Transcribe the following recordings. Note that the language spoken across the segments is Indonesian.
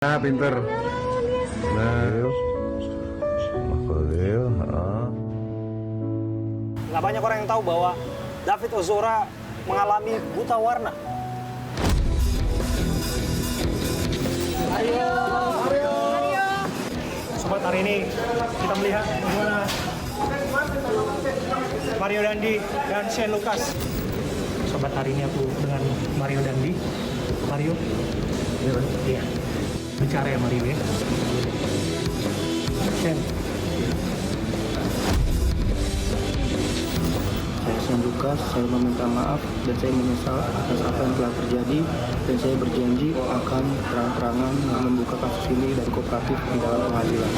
Ah, pinter. Nah, Nggak banyak orang yang tahu bahwa David Ozora mengalami buta warna. Mario. Sobat, hari ini kita melihat bagaimana Mario Dandi dan Shane Lucas. Sobat, hari ini aku dengan Mario Dandi. Mario, iya. Bicara ya Mario ya. Shane. Saya Lucas, saya meminta maaf dan saya menyesal atas apa yang telah terjadi dan saya berjanji akan terang-terangan membuka kasus ini dan kooperatif di dalam pengadilan.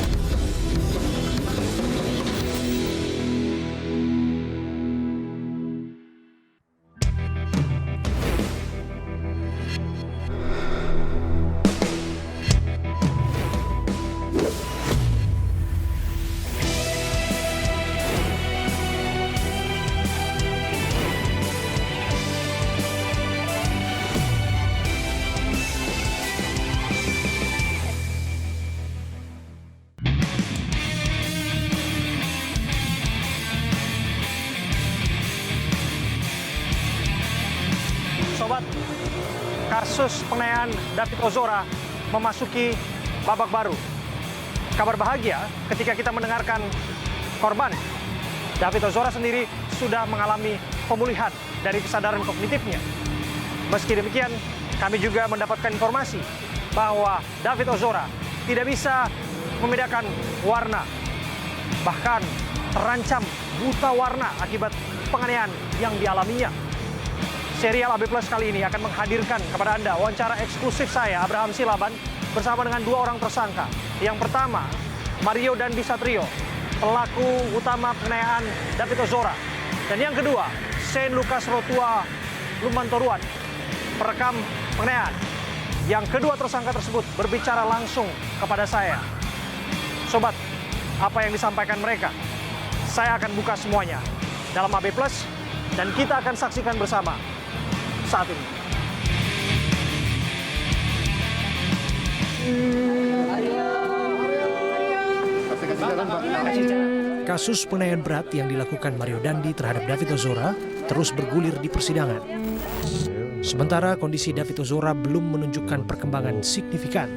Sobat, kasus penganiayaan David Ozora memasuki babak baru. Kabar bahagia ketika kita mendengarkan korban David Ozora sendiri sudah mengalami pemulihan dari kesadaran kognitifnya. Meski demikian, kami juga mendapatkan informasi bahwa David Ozora tidak bisa membedakan warna, bahkan terancam buta warna akibat penganiayaan yang dialaminya. Serial AB Plus kali ini akan menghadirkan kepada Anda wawancara eksklusif saya, Abraham Silaban, bersama dengan dua orang tersangka. Yang pertama, Mario Dandi Satrio, pelaku utama penganiayaan David Ozora. Dan yang kedua, Shane Lucas Rotua Lumbantoruan, perekam penganiayaan. Yang kedua tersangka tersebut berbicara langsung kepada saya. Sobat, apa yang disampaikan mereka? Saya akan buka semuanya dalam AB Plus dan kita akan saksikan bersama saat ini. Kasus penganiayaan berat yang dilakukan Mario Dandi terhadap David Ozora terus bergulir di persidangan. Sementara kondisi David Ozora belum menunjukkan perkembangan signifikan.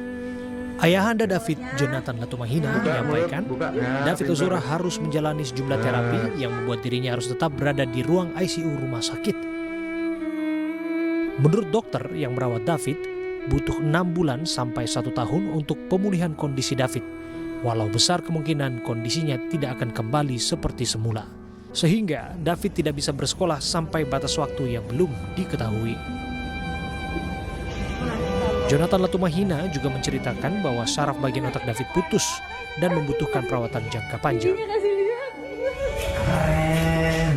Ayahanda David, Jonathan Latumahina, menyampaikan David Ozora harus menjalani sejumlah terapi yang membuat dirinya harus tetap berada di ruang ICU rumah sakit. Menurut dokter yang merawat David, butuh 6 bulan sampai 1 tahun untuk pemulihan kondisi David, walau besar kemungkinan kondisinya tidak akan kembali seperti semula. Sehingga David tidak bisa bersekolah sampai batas waktu yang belum diketahui. Jonathan Latumahina juga menceritakan bahwa saraf bagian otak David putus dan membutuhkan perawatan jangka panjang. Keren.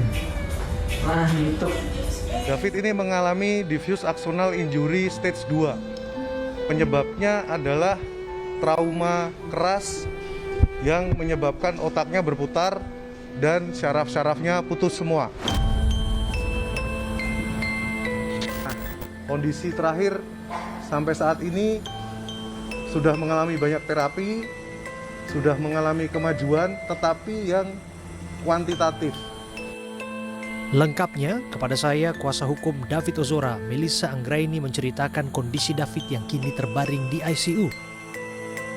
Wah, itu. David ini mengalami diffuse axonal injury stage 2. Penyebabnya adalah trauma keras yang menyebabkan otaknya berputar dan syaraf-syarafnya putus semua. Kondisi terakhir sampai saat ini sudah mengalami banyak terapi, sudah mengalami kemajuan, tetapi yang kuantitatif. Lengkapnya, kepada saya, kuasa hukum David Ozora, Melissa Anggraini, menceritakan kondisi David yang kini terbaring di ICU.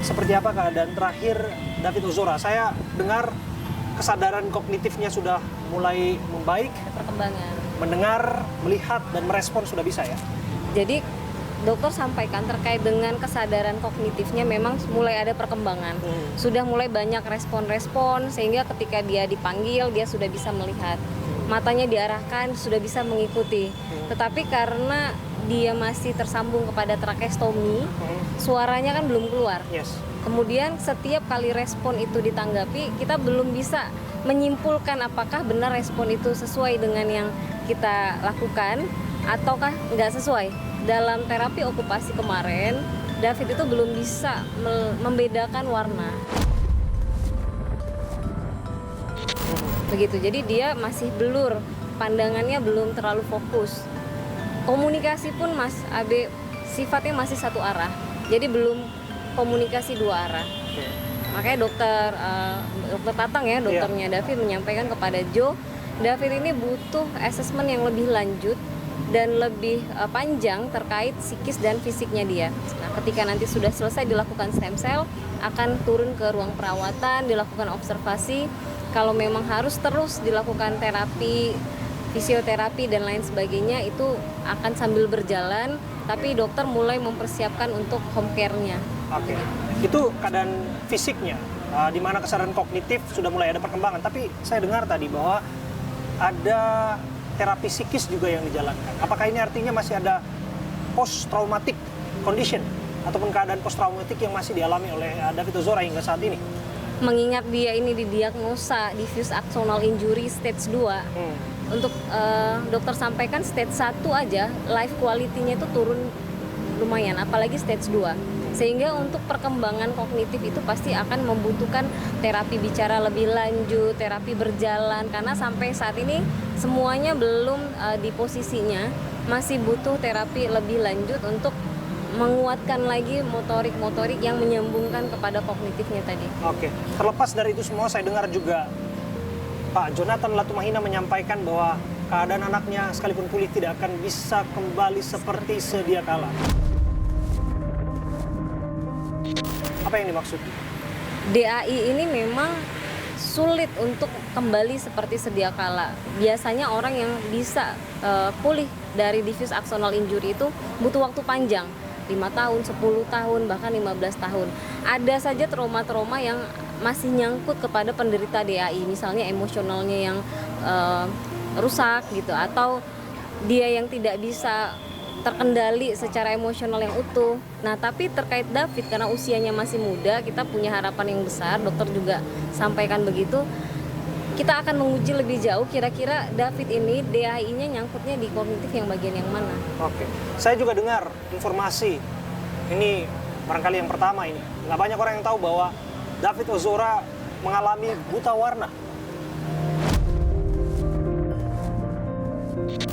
Seperti apa keadaan terakhir David Ozora? Saya dengar kesadaran kognitifnya sudah mulai membaik. Perkembangan. Mendengar, melihat, dan merespon sudah bisa ya? Jadi dokter sampaikan terkait dengan kesadaran kognitifnya memang mulai ada perkembangan. Sudah mulai banyak respon-respon sehingga ketika dia dipanggil dia sudah bisa melihat. Matanya diarahkan sudah bisa mengikuti. Tetapi karena dia masih tersambung kepada trakeostomi, suaranya kan belum keluar. Yes. Kemudian setiap kali respon itu ditanggapi, kita belum bisa menyimpulkan apakah benar respon itu sesuai dengan yang kita lakukan ataukah nggak sesuai. Dalam terapi okupasi kemarin, David itu belum bisa membedakan warna. Begitu, jadi dia masih blur, pandangannya belum terlalu fokus. Komunikasi pun Mas Abe sifatnya masih satu arah. Jadi belum komunikasi dua arah. Makanya dokter Tatang ya, dokternya David menyampaikan kepada Joe, David ini butuh asesmen yang lebih lanjut dan lebih panjang terkait psikis dan fisiknya dia. Nah, ketika nanti sudah selesai dilakukan stem cell, akan turun ke ruang perawatan, dilakukan observasi. Kalau memang harus terus dilakukan terapi, fisioterapi dan lain sebagainya, itu akan sambil berjalan, tapi dokter mulai mempersiapkan untuk home care-nya. Oke. Itu keadaan fisiknya, di mana kesadaran kognitif sudah mulai ada perkembangan. Tapi saya dengar tadi bahwa ada terapi psikis juga yang dijalankan. Apakah ini artinya masih ada post-traumatic condition ataupun keadaan post-traumatik yang masih dialami oleh David Ozora hingga saat ini? Mengingat dia ini didiagnosa diffuse axonal injury stage 2, untuk dokter sampaikan stage 1 aja life quality-nya itu turun lumayan, apalagi stage 2. Sehingga untuk perkembangan kognitif itu pasti akan membutuhkan terapi bicara lebih lanjut, terapi berjalan, karena sampai saat ini semuanya belum di posisinya, masih butuh terapi lebih lanjut untuk menguatkan lagi motorik-motorik yang menyambungkan kepada kognitifnya tadi. Oke, terlepas dari itu semua, saya dengar juga Pak Jonathan Latumahina menyampaikan bahwa keadaan anaknya sekalipun pulih tidak akan bisa kembali seperti sedia kala. Apa yang dimaksud? DAI ini memang sulit untuk kembali seperti sedia kala. Biasanya orang yang bisa pulih dari diffuse axonal injury itu butuh waktu panjang, 5 tahun, 10 tahun, bahkan 15 tahun. Ada saja trauma-trauma yang masih nyangkut kepada penderita DAI, misalnya emosionalnya yang rusak gitu, atau dia yang tidak bisa terkendali secara emosional yang utuh. Nah, tapi terkait David, karena usianya masih muda, kita punya harapan yang besar, dokter juga sampaikan begitu. Kita akan menguji lebih jauh kira-kira David ini DAI-nya nyangkutnya di kognitif yang bagian yang mana. Oke, saya juga dengar informasi, ini barangkali yang pertama ini, nggak banyak orang yang tahu bahwa David Ozora mengalami buta warna.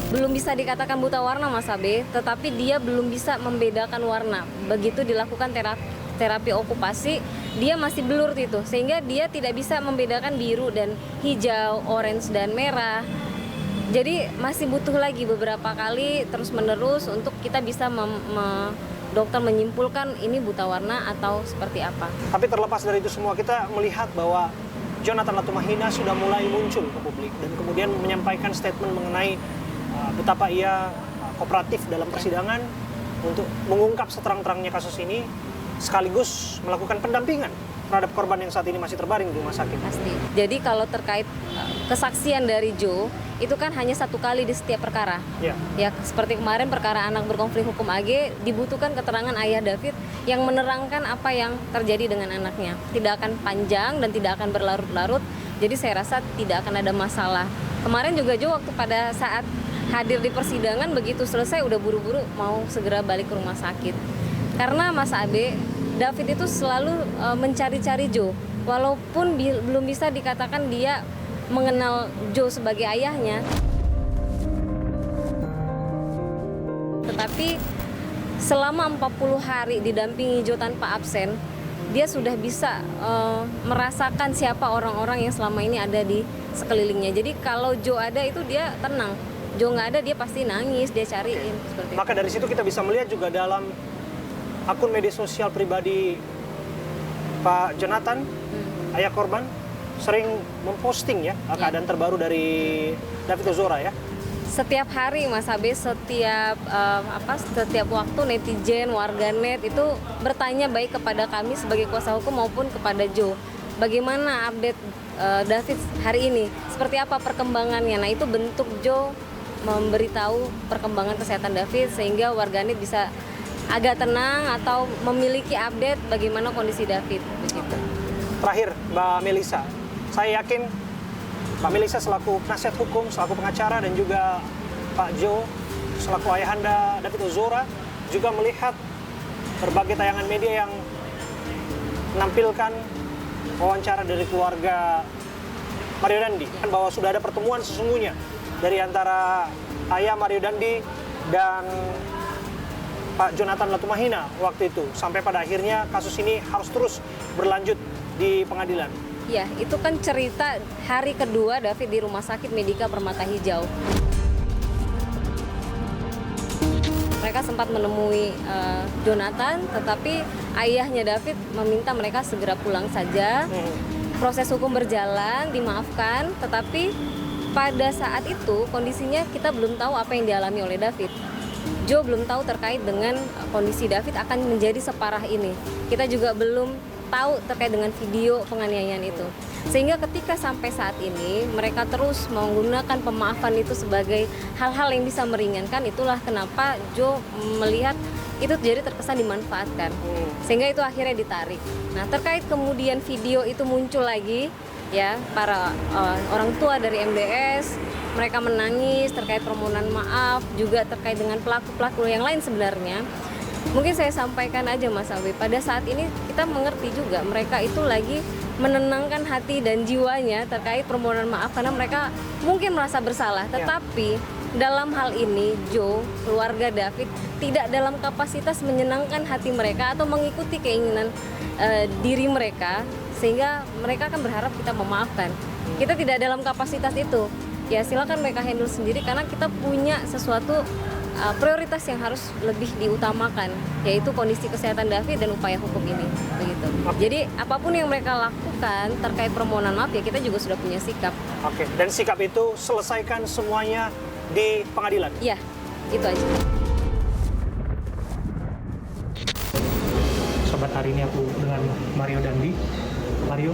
Belum bisa dikatakan buta warna Mas Abe, tetapi dia belum bisa membedakan warna. Begitu dilakukan terapi okupasi, dia masih blur itu, sehingga dia tidak bisa membedakan biru dan hijau, orange dan merah. Jadi masih butuh lagi beberapa kali terus-menerus untuk kita bisa dokter menyimpulkan ini buta warna atau seperti apa. Tapi terlepas dari itu semua, kita melihat bahwa Jonathan Latumahina sudah mulai muncul ke publik dan kemudian menyampaikan statement mengenai betapa ia kooperatif dalam persidangan untuk mengungkap seterang-terangnya kasus ini, sekaligus melakukan pendampingan terhadap korban yang saat ini masih terbaring di rumah sakit. Pasti. Jadi kalau terkait kesaksian dari Joe, itu kan hanya 1 kali di setiap perkara. Ya, seperti kemarin perkara anak berkonflik hukum AG, dibutuhkan keterangan ayah David yang menerangkan apa yang terjadi dengan anaknya. Tidak akan panjang dan tidak akan berlarut-larut, jadi saya rasa tidak akan ada masalah. Kemarin juga Joe waktu pada saat hadir di persidangan, begitu selesai udah buru-buru mau segera balik ke rumah sakit. Karena Mas Abe, David itu selalu mencari-cari Joe. Walaupun belum bisa dikatakan dia mengenal Joe sebagai ayahnya, tetapi selama 40 hari didampingi Joe tanpa absen, dia sudah bisa merasakan siapa orang-orang yang selama ini ada di sekelilingnya. Jadi kalau Joe ada itu dia tenang, Joe nggak ada dia pasti nangis, dia cariin. Seperti Maka dari situ kita bisa melihat juga dalam akun media sosial pribadi Pak Jonathan, ayah korban, sering memposting ya keadaan terbaru dari David Ozora ya. Setiap hari Mas Abe, setiap waktu netizen, warganet itu bertanya baik kepada kami sebagai kuasa hukum maupun kepada Joe. Bagaimana update David hari ini? Seperti apa perkembangannya? Nah, itu bentuk Joe memberitahu perkembangan kesehatan David sehingga warganet bisa agak tenang atau memiliki update bagaimana kondisi David begitu. Terakhir, Mbak Melisa, saya yakin Mbak Melisa selaku penasihat hukum, selaku pengacara, dan juga Pak Joe selaku ayahanda David Ozora juga melihat berbagai tayangan media yang menampilkan wawancara dari keluarga Mario Dandi, bahwa sudah ada pertemuan sesungguhnya dari antara ayah Mario Dandi dan Pak Jonathan Latumahina waktu itu, sampai pada akhirnya kasus ini harus terus berlanjut di pengadilan. Ya, itu kan cerita hari kedua David di Rumah Sakit Medika Permata Hijau. Mereka sempat menemui Jonathan, tetapi ayahnya David meminta mereka segera pulang saja. Proses hukum berjalan, dimaafkan, tetapi pada saat itu kondisinya kita belum tahu apa yang dialami oleh David. Joe belum tahu terkait dengan kondisi David akan menjadi separah ini. Kita juga belum tahu terkait dengan video penganiayaan itu. Sehingga ketika sampai saat ini mereka terus menggunakan pemaafan itu sebagai hal-hal yang bisa meringankan, itulah kenapa Joe melihat itu jadi terkesan dimanfaatkan. Sehingga itu akhirnya ditarik. Nah, terkait kemudian video itu muncul lagi, ya, para orang tua dari MDS, mereka menangis terkait permohonan maaf, juga terkait dengan pelaku-pelaku yang lain sebenarnya. Mungkin saya sampaikan aja Mas Alwi, pada saat ini kita mengerti juga mereka itu lagi menenangkan hati dan jiwanya terkait permohonan maaf karena mereka mungkin merasa bersalah. Tetapi dalam hal ini Joe, keluarga David tidak dalam kapasitas menyenangkan hati mereka atau mengikuti keinginan diri mereka, sehingga mereka akan berharap kita memaafkan. Kita tidak dalam kapasitas itu. Ya silakan mereka handle sendiri karena kita punya sesuatu prioritas yang harus lebih diutamakan, yaitu kondisi kesehatan David dan upaya hukum ini, begitu. Jadi apapun yang mereka lakukan terkait permohonan maaf, ya kita juga sudah punya sikap. Oke, dan sikap itu selesaikan semuanya di pengadilan? Iya, itu aja. Sobat, hari ini aku dengan Mario Dandi. Mario,